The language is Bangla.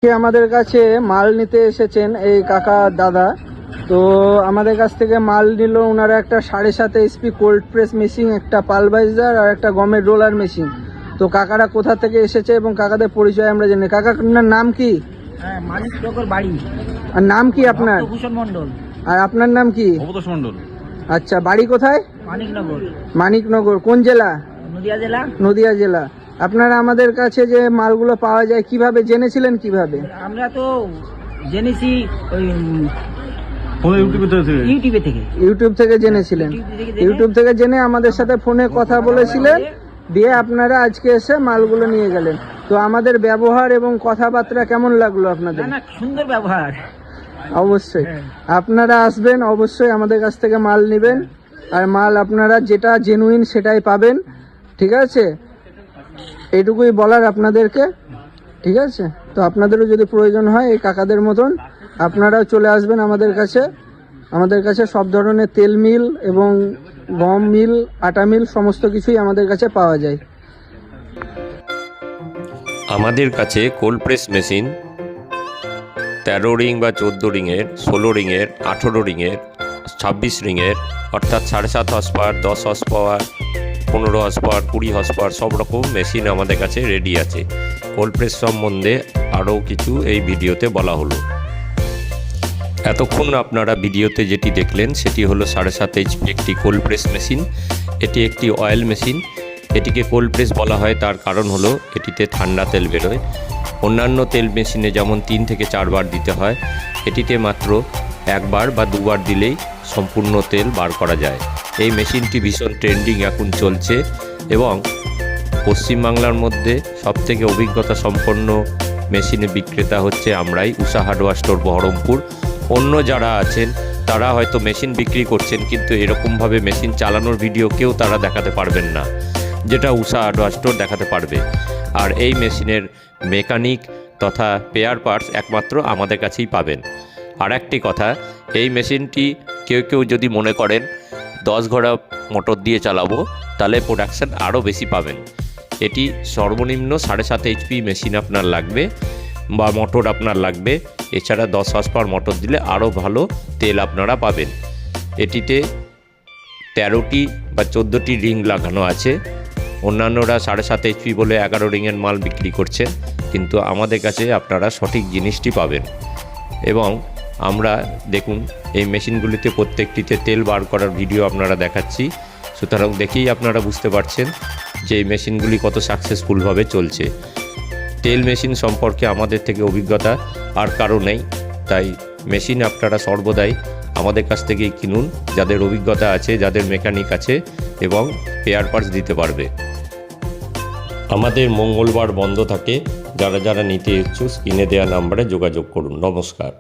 আমাদের কাছে মাল নিতে এসেছেন এই কাকা দাদা। তো আমাদের কাছ থেকে মাল নিল ওনারা একটা 7.5 HP কোল্ড প্রেস মেশিন, একটা পালভাইজার আর একটা গমের রোলার মেশিন। তো কাকারা কোথা থেকে এসেছে এবং কাকাদের পরিচয় আমরা জানি। কাকা আপনার নাম কি? মানিকনগর বাড়ি। আর নাম কি আপনার? ভূষণ মন্ডল। আর আপনার নাম কি? অবতোষ মন্ডল। আচ্ছা, বাড়ি কোথায়? মানিকনগর। মানিকনগর কোন জেলা? নদিয়া জেলা। নদিয়া জেলা। আপনারা আমাদের কাছে যে মালগুলো পাওয়া যায় কিভাবে জেনেছিলেন? কিভাবে আমরা তো জেনেছি ওই ইউটিউব থেকে জেনেছিলেন। ইউটিউব থেকে জেনে আমাদের সাথে ফোনে কথা বলেছিলেন, দিয়ে আপনারা আজকে এসে মালগুলো নিয়ে গেলেন। তো আমাদের ব্যবহার এবং কথাবার্তা কেমন লাগলো আপনাদের? না, সুন্দর ব্যবহার। অবশ্যই আপনারা আসবেন, অবশ্যই আমাদের কাছ থেকে মাল নেবেন, আর মাল আপনারা যেটা জেনুইন সেটাই পাবেন। ঠিক আছে, এটুকুই বলার আপনাদেরকে। ঠিক আছে, তো আপনাদেরও যদি প্রয়োজন হয় এই কাকাদের মতন আপনারাও চলে আসবেন আমাদের কাছে। আমাদের কাছে সব ধরনের তেল মিল এবং গম মিল, আটা মিল সমস্ত কিছুই আমাদের কাছে পাওয়া যায়। আমাদের কাছে কোল্ড প্রেস মেশিন 13 রিং বা 14 রিংয়ের, 16 রিংয়ের, 18 রিংয়ের, 26 রিংয়ের, অর্থাৎ 7.5 horse power, 10 horse power, 15 horse power, 20 horse power সব রকম মেশিন আমাদের কাছে রেডি আছে। কোল্ড প্রেস সম্বন্ধে আরও কিছু এই ভিডিওতে বলা হলো। এতক্ষণ আপনারা ভিডিওতে যেটি দেখলেন সেটি হলো 7.5 HP একটি কোল্ড প্রেস মেশিন। এটি একটি অয়েল মেশিন। এটিকে কোল্ড প্রেস বলা হয়, তার কারণ হলো এটিতে ঠান্ডা তেল বেরোয়। অন্যান্য তেল মেশিনে যেমন 3 থেকে 4 বার দিতে হয়, এটিতে মাত্র 1 বার বা 2 বার দিলেই সম্পূর্ণ তেল বার করা যায়। এই মেশিনটি ভীষণ ট্রেন্ডিং এখন চলছে এবং পশ্চিমবাংলার মধ্যে সবথেকে অভিজ্ঞতা সম্পন্ন মেশিনের বিক্রেতা হচ্ছে আমরাই, উষা হার্ডওয়্যার স্টোর বহরমপুর। অন্য যারা আছেন তারা হয়তো মেশিন বিক্রি করছেন, কিন্তু এরকমভাবে মেশিন চালানোর ভিডিও কেউ তারা দেখাতে পারবেন না, যেটা উষা হার্ডওয়্যার স্টোর দেখাতে পারবে। আর এই মেশিনের মেকানিক তথা পেয়ার পার্টস একমাত্র আমাদের কাছেই পাবেন। আর একটি কথা, এই মেশিনটি কেউ যদি মনে করেন 10 ঘোড়া মোটর দিয়ে চালাবো, তাহলে প্রোডাকশান আরও বেশি পাবেন। এটি সর্বনিম্ন 7.5 HP মেশিন আপনার লাগবে বা মোটর আপনার লাগবে। এছাড়া 10 হর্স পাওয়ার মোটর দিলে আরও ভালো তেল আপনারা পাবেন। এটিতে 13টি বা 14টি রিং লাগানো আছে। অন্যান্যরা 7.5 HP বলে 11 রিংয়ের মাল বিক্রি করছেন, কিন্তু আমাদের কাছে আপনারা সঠিক জিনিসটি পাবেন। এবং আমরা দেখুন এই মেশিনগুলিতে প্রত্যেকটিতে তেল বার করার ভিডিও আপনারা দেখাচ্ছি, সুতরাং দেখেই আপনারা বুঝতে পারছেন যে এই মেশিনগুলি কত সাকসেসফুলভাবে চলছে। তেল মেশিন সম্পর্কে আমাদের থেকে অভিজ্ঞতা আর কারো নেই, তাই মেশিন আপনারা সর্বদাই আমাদের কাছ থেকেই কিনুন, যাদের অভিজ্ঞতা আছে, যাদের মেকানিক আছে এবং পেয়ার পার্টস দিতে পারবে। আমাদের মঙ্গলবার বন্ধ থাকে। যারা নিতে ইচ্ছুক স্ক্রিনে দেওয়া নাম্বারে যোগাযোগ করুন। নমস্কার।